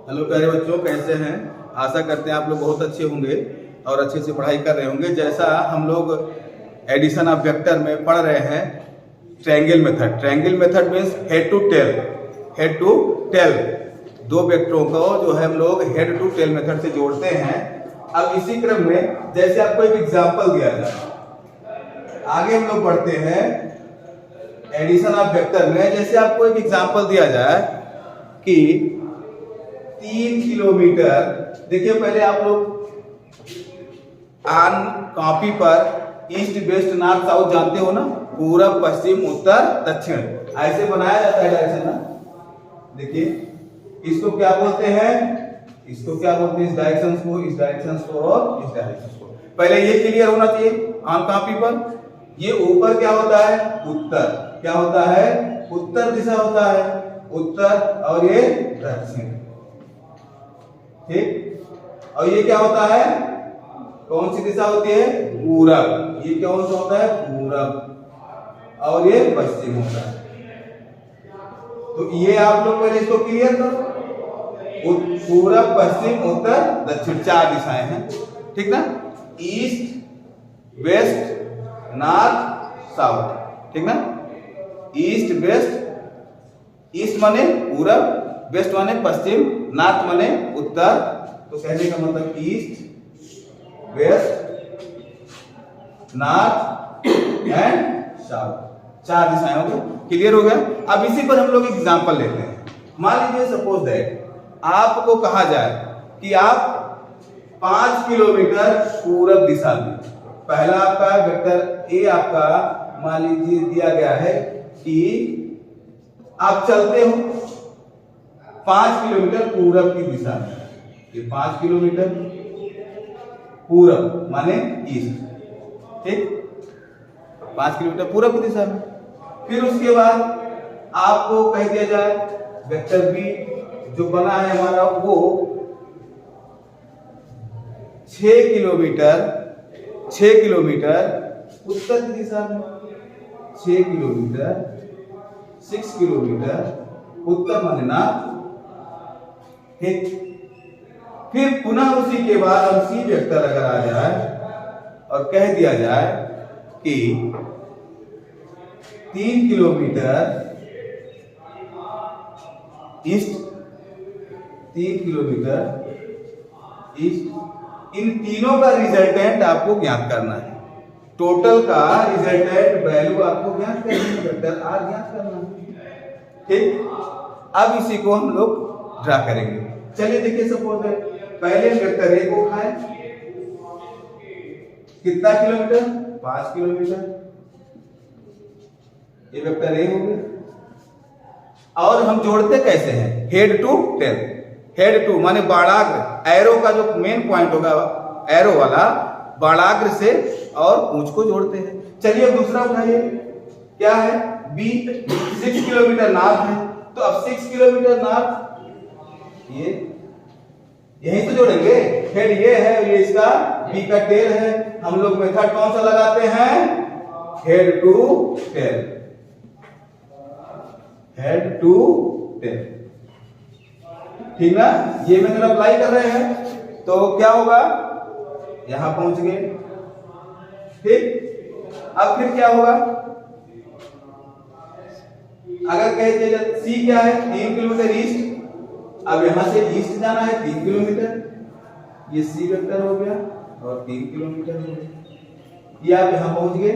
Hello प्यारे बच्चों, कैसे हैं? आशा करते हैं आप लोग बहुत अच्छे होंगे और अच्छे से पढ़ाई कर रहे होंगे। जैसा हम लोग एडिशन ऑफ वेक्टर में पढ़ रहे हैं triangle method. Triangle method means head to tail. Head to tail दो वेक्टरों को जो है हम लोग हेड टू टेल मेथड से जोड़ते हैं। अब इसी क्रम में जैसे आपको एक एग्जाम्पल दिया जाए, आगे हम लोग बढ़ते हैं एडिशन ऑफ वेक्टर में। जैसे आपको एक एग्जाम्पल दिया जाए कि 3 किलोमीटर, देखिए पहले आप लोग ऑन कॉपी पर ईस्ट वेस्ट नॉर्थ साउथ जानते हो ना, पूरब पश्चिम उत्तर दक्षिण ऐसे बनाया जाता है डायरेक्शन ना। देखिए इसको क्या बोलते हैं, इसको क्या बोलते हैं, इस डायरेक्शन को, इस डायरेक्शन को और इस डायरेक्शन को। पहले ये क्लियर होना चाहिए ऑन कॉपी पर। ये ऊपर क्या होता है, उत्तर, क्या होता है, उत्तर दिशा होता है, उत्तर, और ये दक्षिण, ठीक। और ये क्या होता है, कौन सी दिशा होती है, पूरब। ये कौन सा होता है, पूरब, और ये पश्चिम होता है। तो ये आप लोग पहले इसको क्लियर करो, पूरब पश्चिम उत्तर दक्षिण 4 दिशाएं हैं, ठीक ना। ईस्ट वेस्ट नॉर्थ साउथ, ठीक ना। ईस्ट वेस्ट, ईस्ट माने पूरब, वेस्ट माने पश्चिम, नॉर्थ माने उत्तर। तो कहने का मतलब east west north and south 4 दिशाएं हो गई, क्लियर हो गया। अब इसी पर हम लोग एग्जांपल लेते हैं। मान लीजिए सपोज दैट आपको कहा जाए कि आप 5 किलोमीटर पूरब दिशा में, पहला आपका वेक्टर ए आपका मान लीजिए दिया गया है कि आप चलते हो 5 किलोमीटर पूरब की दिशा में। ये 5 किलोमीटर पूरब माने ईस्ट, ठीक, 5 किलोमीटर पूरब की दिशा में। फिर उसके बाद आपको कह दिया जाए वेक्टर बी जो बना है हमारा वो 6 किलोमीटर उत्तर की दिशा में, 6 किलोमीटर 6 किलोमीटर उत्तर माने नॉर्थ, ठीक। फिर पुनः उसी के बाद हम सी वेक्टर अगर आ जाए और कह दिया जाए कि 3 किलोमीटर ईस्ट, 3 किलोमीटर ईस्ट। इन तीनों का रिजल्टेंट आपको ज्ञात करना है। टोटल का रिजल्टेंट वैल्यू आपको ज्ञात करनी है, वेक्टर आर ज्ञात करना है, ठीक। अब इसी को हम लोग ड्रा करेंगे। चलिए देखिए सपोज है पहले वेक्टर ए को उठाए, कितना किलोमीटर, 5 किलोमीटर, ये वेक्टर ए हो गया। और हम जोड़ते कैसे हैं, head to tail. Head to माने बाणाग्र, एरो का जो मेन पॉइंट होगा एरो वाला, बाणाग्र से और पूंछ को जोड़ते हैं। चलिए अब दूसरा उठाइए, क्या है, बी 6 किलोमीटर नॉर्थ है, तो अब 6 किलोमीटर नॉर्थ ये यहीं तो जोड़ेंगे। हेड ये है, ये इसका बी का टेल है। हम लोग मेथड कौन सा लगाते हैं, head to tail, head to tail, ठीक ना। ये मेथड अप्लाई कर रहे हैं तो क्या होगा, यहां पहुंच गए, ठीक। अब फिर क्या होगा, अगर कह दिया सी क्या है, 3 किलोमीटर ईस्ट, अब यहां से ईस्ट जाना है 3 किलोमीटर, ये सी वेक्टर हो गया और 3 किलोमीटर हो गया, ये आप यहां पहुंच गए।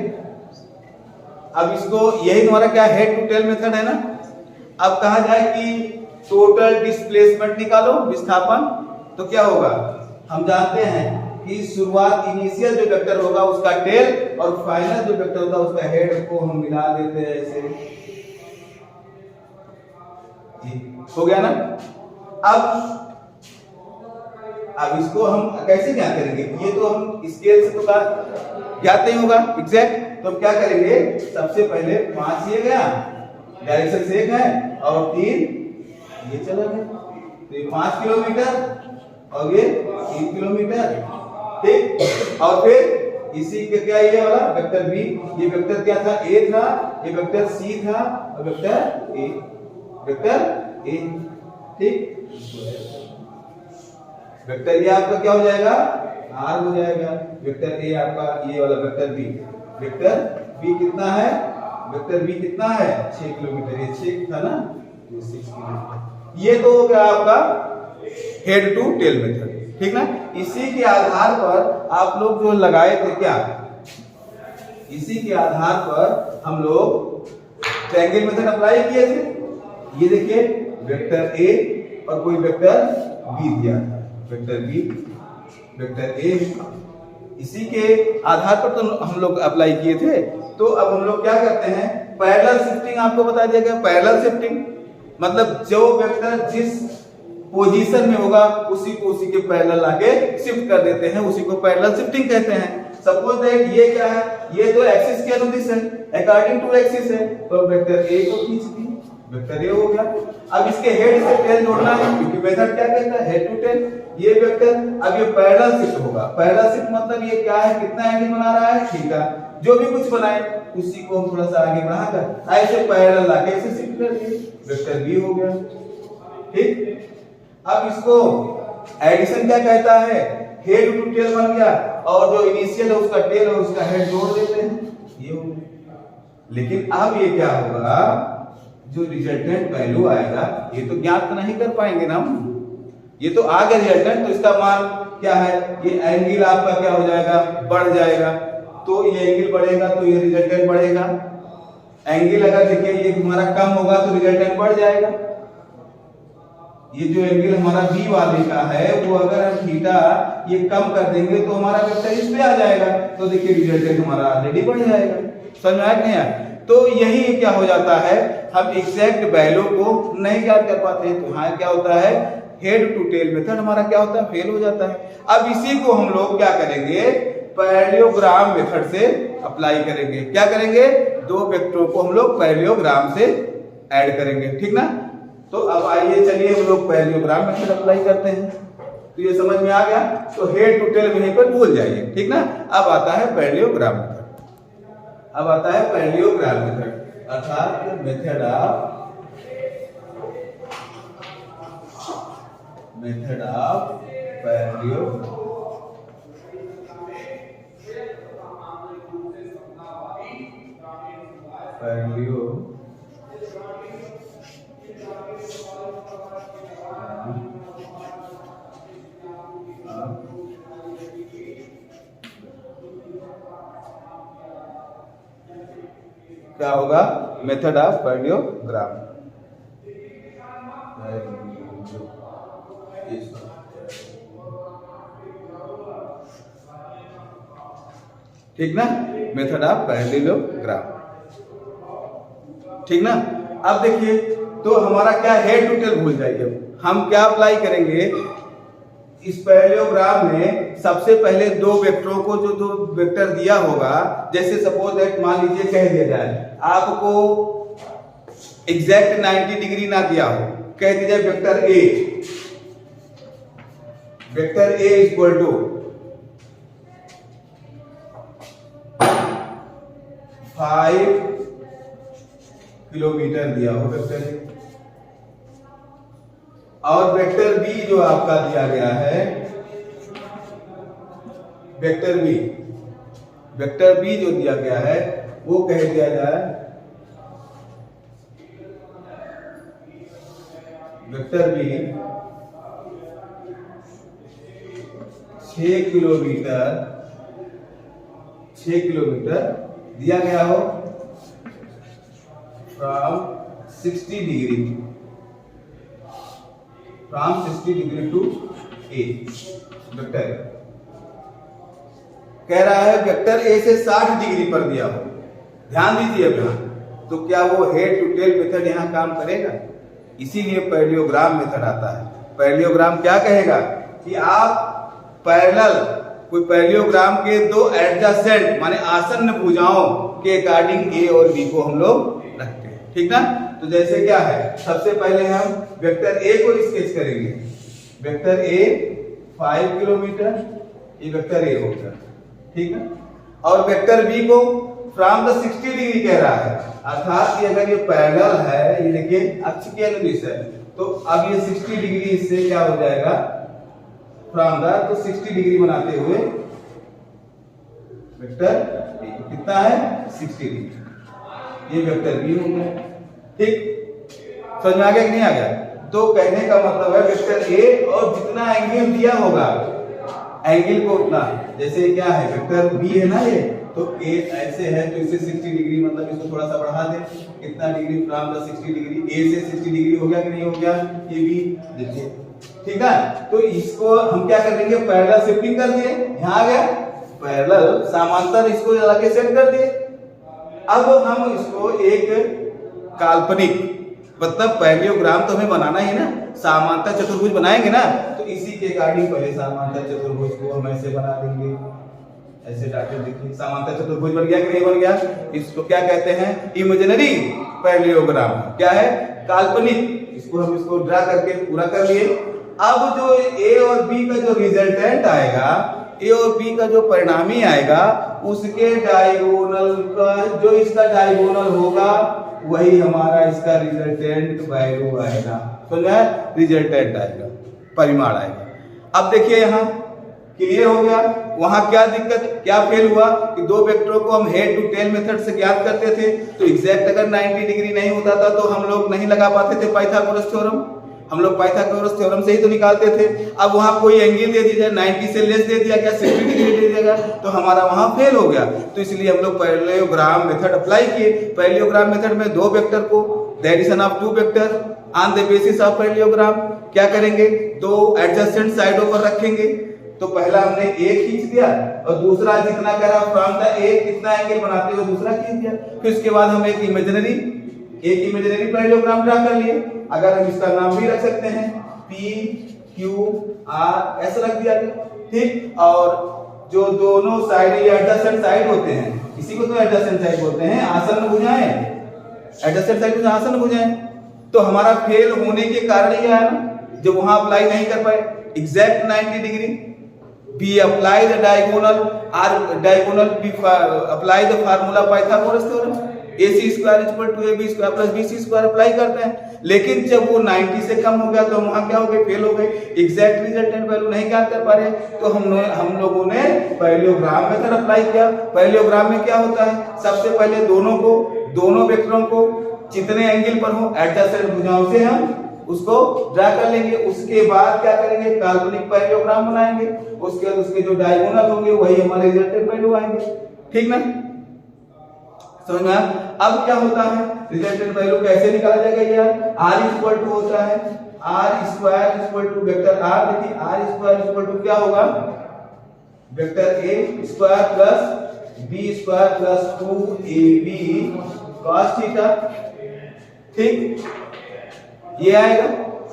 अब इसको, यही तुम्हारा क्या हेड टू टेल मेथड है ना। अब कहा जाए कि टोटल डिस्प्लेसमेंट निकालो, विस्थापन, तो क्या होगा, हम जानते हैं कि शुरुआत इनिशियल जो वेक्टर होगा उसका टेल और फाइनल जो वेक्टर होगा उसका हेड को हम मिला देते हैं ऐसे, हो गया ना। अब इसको हम कैसे ज्ञात करेंगे, ये तो हम स्केल से तो ज्ञात नहीं होगा एग्जैक्ट। तो हम क्या करेंगे, सबसे पहले 5 ये गया, डायरेक्शन से 1 है, और 3 ये चला गया, तो ये 5 किलोमीटर और ये 3 किलोमीटर, ठीक। और फिर इसी के क्या, ये वाला वेक्टर बी, ये वेक्टर क्या था, ए था, ये वेक्टर सी था, और वेक्टर ए, ठीक। वेक्टर ए आपका क्या हो जाएगा, आर हो जाएगा। वेक्टर ए आपका ये वाला वेक्टर बी, वेक्टर बी कितना है, वेक्टर बी कितना है 6 किलोमीटर, ये 6 था ना, ये 6 किलोमीटर। ये तो हो गया आपका हेड टू टेल मेथड, ठीक ना। इसी के आधार पर आप लोग जो लगाए थे क्या, इसी के आधार पर हम लोग ट्रायंगल मेथड अप्लाई किए थे। ये देखिए वेक्टर ए और कोई वेक्टर बी दिया था, वेक्टर बी वेक्टर ए, इसी के आधार पर तो हम लोग अप्लाई किए थे। तो अब हम लोग क्या करते हैं, पैरेलल शिफ्टिंग आपको बता दिया गया। पैरेलल शिफ्टिंग मतलब जो वेक्टर जिस पोजीशन में होगा उसी को उसी के पैरेलल आके शिफ्ट कर देते हैं, उसी को पैरेलल शिफ्टिंग कहते हैं। सपोज दैट ये क्या है, ये तो एक्सिस के अनुदिश है, अकॉर्डिंग टू एक्सिस है, तो वेक्टर ए को खींच दी, वेक्टर ए हो गया। अब इसके हेड से टेल जोड़ना है, क्योंकि मेथड क्या कहता है, हेड टू टेल। ये वेक्टर अब ये पैरेलल शिफ्ट होगा। पैरेलल शिफ्ट मतलब ये क्या है, कितना एंगल बना रहा है, थीटा। जो भी कुछ बनाए उसी को हम थोड़ा सा आगे बढ़ाकर ऐसे पैरेलल लाके ऐसे शिफ्ट कर दिए, वेक्टर बी हो गया, ठीक। अब इसको एडिशन क्या कहता है, हेड टू टेल बन गया, और जो इनिशियल है उसका टेल और उसका हेड जोड़ देते हैं, ये हो गया। लेकिन अब ये क्या होगा, जो रिजल्टेंट वैल्यू आएगा ये तो ज्ञात नहीं कर पाएंगे ना हम, ये तो आ गया रिजल्टेंट, तो इसका मान क्या है, ये एंगल आपका क्या हो जाएगा, बढ़ जाएगा। तो ये एंगल बढ़ेगा तो ये रिजल्टेंट बढ़ेगा। एंगल अगर देखिए ये हमारा कम होगा तो रिजल्टेंट बढ़ जाएगा। ये जो एंगल हमारा बी वाले का है वो अगर हम थीटा ये कम कर देंगे तो हमारा वेक्टर इस पे आ जाएगा, तो देखिए रिजल्टेंट हमारा ऑलरेडी बढ़ जाएगा। समझ में आया नहीं आया? तो यही क्या हो जाता है, हम एग्जैक्ट वैल्यू को नहीं ज्ञात कर पाते हैं, तो यहाँ क्या होता है, हेड टू टेल मेथड हमारा क्या होता है, फेल हो जाता है। अब इसी को हम लोग क्या करेंगे, पैरेललोग्राम मेथड से अप्लाई करेंगे। क्या करेंगे, दो वेक्टरों को हम लोग पैरेललोग्राम से ऐड करेंगे, ठीक ना। तो अब आइए चलिए हम लोग पैरेललोग्राम मेथड अप्लाई करते हैं। तो ये समझ में आ गया, तो हेड टू टेल वहीं पर भूल जाइए, ठीक ना। अब आता है पैरेललोग्राम मेथड, अब आता है पैरेललोग्राम मेथड, अर्थात मेथड ऑफ पैरेललोग्राम। क्या होगा, मेथड ऑफ पैरेललोग्राम। ठीक ना, मेथड ऑफ पैरेललोग्राम, ठीक ना। अब देखिए तो हमारा क्या, हेड टू टेल भूल जाइए, हम क्या अप्लाई करेंगे, इस पैरेललोग्राम में सबसे पहले दो वेक्टरों को, जो दो वेक्टर दिया होगा, जैसे सपोज दैट मान लीजिए कह दिया जाए आपको एग्जैक्ट 90 डिग्री ना दिया हो, कह दिया जाए vector A equal to 5 kilometre दिया हो वेक्टर ए, और वेक्टर बी जो आपका दिया गया है, वेक्टर बी जो दिया गया है वो कह दिया जाए वेक्टर बी 6 किलोमीटर दिया गया हो from 60 degree to A. Vector कह रहा है वेक्टर ए से 60 डिग्री पर दिया हो, ध्यान दीजिए अब यहाँ, तो क्या वो हेड टू टेल मेथड यहाँ काम करेगा? इसीलिए पैरेललोग्राम मेथड आता है। पैरेललोग्राम क्या कहेगा कि आप पैरेलल, कोई पैरेललोग्राम के दो एडजेसेंट माने आसन्न भुजाओं के अकॉर्डिंग ए और बी को हम लोग रखते हैं, ठीक ना। तो जैसे क्या है, सबसे पहले हम वेक्टर ए को स्केच करेंगे, वेक्टर ए 5 किलोमीटर, ये वेक्टर ए हो गया, ठीक है। और वेक्टर बी को फ्रॉम द 60 डिग्री कह रहा है, अर्थात ये अगर ये पैरेलल है, ये देखिए अक्ष के अनुदिश है, तो अब ये 60 डिग्री इससे क्या हो जाएगा फ्रॉम द, तो 60 डिग्री बनाते हुए वेक्टर बी कितना है 60 डिग्री, ये वेक्टर बी हो गया। ठीक, समझ में आ गया कि नहीं आ गया? तो कहने का मतलब है वेक्टर ए और जितना एंगल दिया होगा एंगल को उतना, जैसे क्या है वेक्टर बी है ना ये, तो ए ऐसे है तो इसे 60 डिग्री, मतलब इसको थोड़ा सा बढ़ा दें, कितना डिग्री फ्रॉम द 60 डिग्री, ए से 60 डिग्री हो गया कि नहीं हो गया, ये भी देखिए। ठीक है, तो इसको हम क्या करेंगे पैरेलल शिफ्टिंग कर दिए, यहाँ आ गया पैरेलल समांतर, इसको लगा के सेट कर दिए। अब हम इसको एक काल्पनिक, मतलब पैरेललोग्राम तो हमें बनाना ही ना, समांतर चतुर्भुज बनाएंगे ना, तो इसी के अकॉर्डिंग पहले समांतर चतुर्भुज को हम ऐसे बना देंगे, ऐसे डाटे देखिए समांतर चतुर्भुज बन गया कि नहीं बन गया। इसको क्या कहते हैं इमेजिनरी पैरेललोग्राम, क्या है काल्पनिक। इसको हम इसको ड्रा करके पूरा कर लिए। अब जो ए और बी का जो रिजल्टेंट आएगा, ए और बी का जो परिणामी आएगा, उसके डायगोनल का जो इसका डायगोनल होगा वही हमारा इसका रिजल्टेंट वैल्यू आएगा, समझा? रिजल्टेंट आएगा, परिमाण आएगा। अब देखिए यहाँ क्लियर हो गया। वहां क्या दिक्कत, क्या फेल हुआ कि दो वेक्टरों को हम हेड टू टेल मेथड से ज्ञात करते थे, तो एग्जैक्ट अगर 90 डिग्री नहीं होता था तो हम लोग नहीं लगा पाते थे पाइथागोरस थ्योरम, हम लोग पाइथागोरस थ्योरम से ही तो निकालते थे। अब वहां कोई एंगल दे दिया जाए 90 से लेस दे दिया गया, 60 डिग्री दे दिया गया, तो हमारा वहां फेल हो गया। तो इसलिए हम लोग पैरेललोग्राम मेथड अप्लाई किए। पैरेललोग्राम मेथड में दो वेक्टर को the addition of two vector on the basis of parallelogram क्या करेंगे, दो एडजेसेंट साइडों पर रखेंगे। तो पहला हमने एक खींच दिया और दूसरा जितना कह रहा फ्रॉम द एक कितना एंगल बनाते हुए दूसरा खींच दिया। फिर उसके बाद हम एक इमेजिनरी पैरेललोग्राम ड्रा कर लिए। अगर हम इसका नाम भी रख सकते हैं पी क्यू आर, ऐसा रख दिया गया। ठीक, और जो दोनों साइड एडजेसेंट साइड होते हैं, इसी को तो एडजेसेंट साइड बोलते हैं, आसन्न भुजाएं, एडजेसेंट साइड में आसन्न भुजाएं। तो हमारा फेल होने के कारण यह है ना, जब वहां अप्लाई नहीं कर पाए exact 90 degree, we apply the diagonal we apply the formula Pythagoras theorem, AC square is equal to AB square plus BC square apply करते हैं। लेकिन जब वो 90 से कम हो गया तो वहां क्या हो गए, फेल हो गए, एग्जैक्ट रिजल्टेंट वैल्यू नहीं ज्ञात कर पा रहे। तो हम लोगों ने पैरेललोग्राम मेथड अप्लाई किया। पैरेललोग्राम में क्या होता है, सबसे पहले दोनों वेक्टरों को जितने एंगल पर हो एडजेसेंट भुजाओं से हम उसको ड्रा कर लेंगे। उसके बाद क्या करेंगे, काल्पनिक पैरेललोग्राम बनाएंगे। उसके बाद उसके जो डायगोनल होंगे वही हमारे रिजल्टेंट वैल्यू आएंगे। ठीक ना, समझ में? अब क्या होता है, रिजल्टेंट वैल्यू कैसे निकाला जाएगा यार, r इक्वल टू होता है r square equal to vector r। देखिए r स्क्वायर इक्वल टू क्या होगा, vector a square plus b square plus 2ab cos theta. ठीक, ये आएगा।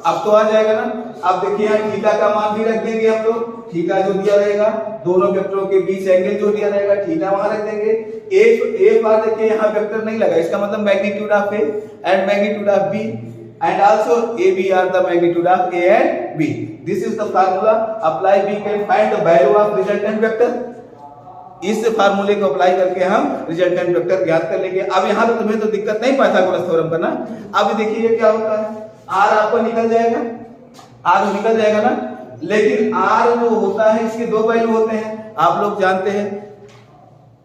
अब तो आ जाएगा ना। अब देखिए यहाँ थीटा का मान भी रख देंगे हम लोग, थीटा जो दिया रहेगा दोनों वेक्टरों के बीच एंगल जो दिया रहेगा थीटा वहां रख देंगे। ए बार देखिए यहाँ वेक्टर नहीं लगा, इसका मतलब magnitude of A and magnitude of B and also A B are the magnitude of A and B. This is the formula apply, we can find the value of resultant vector. इस फार्मूले को apply करके हम resultant vector ज्ञात कर लेंगे। अब यहाँ तो तुम्हें तो दिक्कत नहीं पाइथागोरस थ्योरम करना। अब देखिए क्या होता है, आर आपका निकल जाएगा, आर निकल जाएगा ना। लेकिन आर जो होता है इसके दो वैल्यू होते हैं, आप लोग जानते हैं।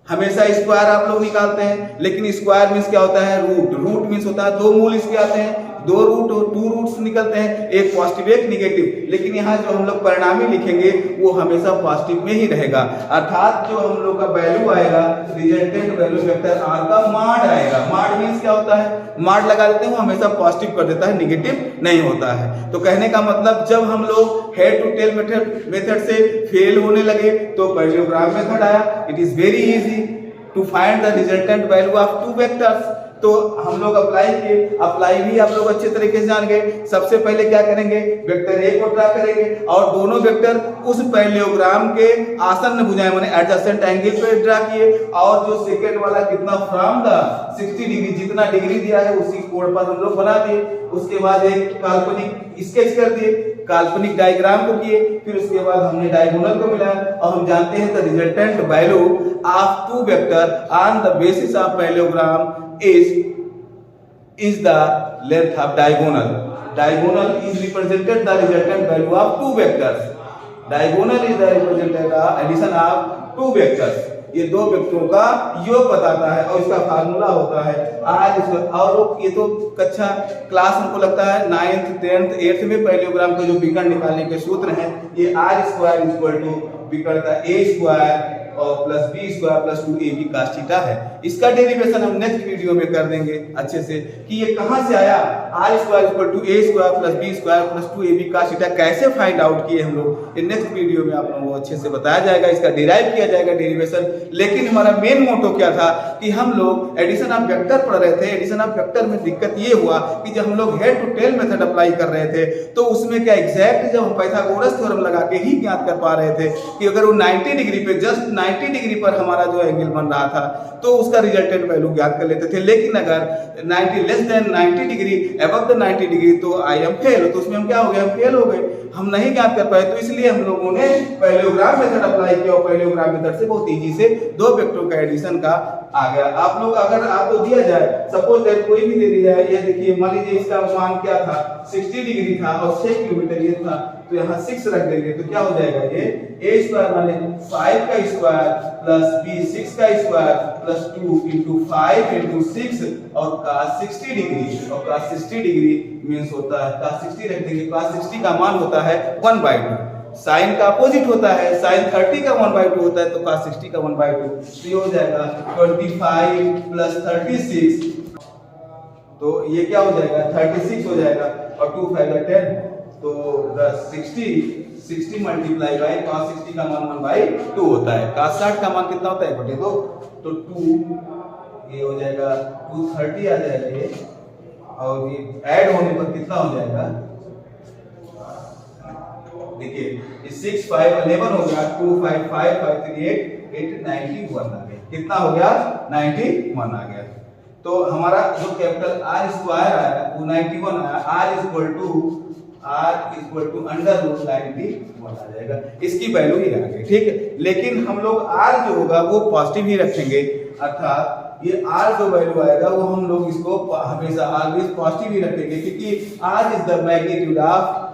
हमेशा स्क्वायर आप लोग निकालते हैं, लेकिन स्क्वायर मींस क्या होता है, रूट मींस होता है दो मूल इसके आते हैं, दो रूट और टू रूट्स निकलते हैं, एक पॉजिटिव एक निगेटिव। लेकिन यहाँ जो हम लोग परिणामी लिखेंगे वो हमेशा पॉजिटिव में ही रहेगा। अर्थात जो हम लोग का वैल्यू आएगा रिजल्टेंट वैल्यू वेक्टर आर का माड आएगा। माड मींस क्या होता है, माड लगा देते हैं वो हमेशा पॉजिटिव कर देता है, निगेटिव नहीं होता है। तो कहने का मतलब जब हम लोग हेड टू टेल मेथड से फेल होने लगे तो पैरेललोग्राम मेथड आया। It is very easy to find the resultant value of two vectors. तो हम लोग अप्लाई किए, अप्लाई भी आप लोग अच्छे तरीके से जान गए। सबसे पहले क्या करेंगे, वेक्टर ए को ड्रा करेंगे और दोनों वेक्टर उस पैरेललोग्राम के आसन्न भुजाएं माने एडजेसेंट एंगल पे ड्रा किए। और जो सेकंड वाला कितना फ्रॉम द 60 डिग्री जितना डिग्री दिया है उसी कोण पर हम लोग बना दिए। उसके बाद एक काल्पनिक स्केच कर दिए, काल्पनिक डायग्राम को किए, फिर उसके बाद हमने डायगोनल को मिलाया और हम जानते हैं the resultant value of two vector on the basis of parallelogram is is the length of diagonal. Diagonal is represented the resultant value of two vectors. Diagonal is the represented the addition of two vectors. ये दो वेक्टरों का योग बताता है और इसका formula होता है r। और ये तो कक्षा क्लास हमको लगता है 9th 10th 8th में पैरेललोग्राम का जो विकर्ण निकालने के सूत्र हैं, ये r² विकर्ण का a² और plus b² plus 2ab cos theta है। इसका डेरिवेशन हम नेक्स्ट वीडियो में कर देंगे अच्छे से कि ये कहां से आया, r² plus b² plus 2ab cos theta कैसे फाइंड आउट किए हम लोग, ये नेक्स्ट वीडियो में आप लोगों को अच्छे से बताया जाएगा, इसका डिराइव किया जाएगा डेरिवेशन। लेकिन हमारा मेन मोटो क्या था कि हम लोग एडिशन ऑफ वेक्टर पढ़ रहे थे। एडिशन ऑफ वेक्टर में दिक्कत ये हुआ कि जब हम लोग head to tail method apply कर रहे थे तो उसमें क्या एग्जैक्ट जब हम पाइथागोरस थ्योरम लगा के ही ज्ञात कर पा रहे थे कि अगर वो 90 डिग्री पे जस्ट 90 डिग्री पर हमारा जो एंगल बन रहा था तो उसका रिजल्टेंट वैल्यू ज्ञात कर लेते थे। लेकिन अगर 90 less than 90 degree above the 90 degree तो आई एम फेल, तो उसमें हम क्या हो गए, हम फेल हो गए, हम नहीं ज्ञात कर पाए। तो इसलिए हम लोगों ने पैरेललोग्राम मेथड अप्लाई किया और पैरेललोग्राम मेथड से बहुत इजी से दो वेक्टर का एडिशन का आ गया। आप लोग अगर आपको दिया जाए, सपोज दैट कोई भी दे दिया जाए, ये देखिए मान लीजिए इसका मान क्या था 60 डिग्री था और 6 किलोमीटर ये था, तो यहाँ 6 रख देंगे तो क्या हो जाएगा, ये a² माने 5 का स्क्वायर प्लस b6 का स्क्वायर प्लस 2 इंटू 5 इंटू 6 और cos 60 डिग्री, और cos 60 डिग्री मीन्स होता है cos 60 रख देंगे, cos 60 का मान होता है 1/2, साइन का अपोजिट होता है, साइन 30 का 1/2 होता है तो cos 60 का 1/2, तो ये हो जाएगा 25 प्लस 36, तो ये क्या हो जाएगा 36 हो जाएगा और 2 5 10, तो 60 मल्टीप्लाई बाय cos 60 का मान 1/2 होता है, cos 60 का मान कितना होता है 1/2, तो 2 ये हो जाएगा 230 आ जाएगा ये, और ये ऐड होने पर कितना हो जाएगा, देखिए ये 6 5 11 हो गया, 2 5 5 5 3 8 91 आ गया, कितना हो गया 91 आ गया। तो हमारा जो कैपिटल r² आया वो 91 आया, r equal to under root 91 आ जाएगा, इसकी वैल्यू ही आ गई, ठीक है। लेकिन हम लोग r जो होगा वो पॉजिटिव ही रखेंगे, अर्थात ये r जो वैल्यू आएगा वो हम लोग इसको हमेशा ऑलवेज पॉजिटिव ही रखेंगे, क्योंकि r is the magnitude of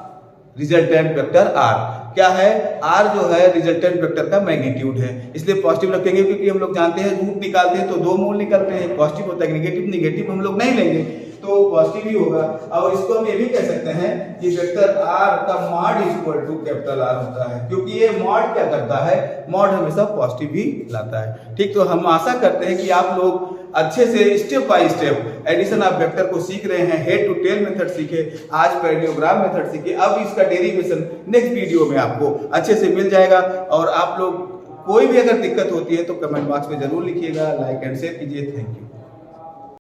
resultant vector r। क्या है, r जो है रिजल्टेंट वेक्टर का मैग्नीट्यूड है, इसलिए पॉजिटिव रखेंगे, क्योंकि हम लोग जानते हैं रूट निकालते हैं तो दो मूल निकलते हैं, पॉजिटिव होता है नेगेटिव, नेगेटिव हम लोग नहीं लेंगे तो पॉजिटिव ही होगा। और इसको हम ये भी कह सकते हैं कि वेक्टर r का mod equal to capital R होता है, क्योंकि ये मॉड क्या करता है, मॉड हमेशा पॉजिटिव ही लाता है, ठीक। तो हम आशा करते हैं कि आप लोग अच्छे से step by step addition of vector को सीख रहे हैं, हेड टू टेल मेथड सीखे, आज पैरेललोग्राम मेथड सीखे, अब इसका डेरिवेशन नेक्स्ट वीडियो में आपको अच्छे से मिल जाएगा। और आप लोग कोई भी अगर दिक्कत होती है तो कमेंट बॉक्स में जरूर लिखिएगा, लाइक एंड शेयर कीजिए। Thank you.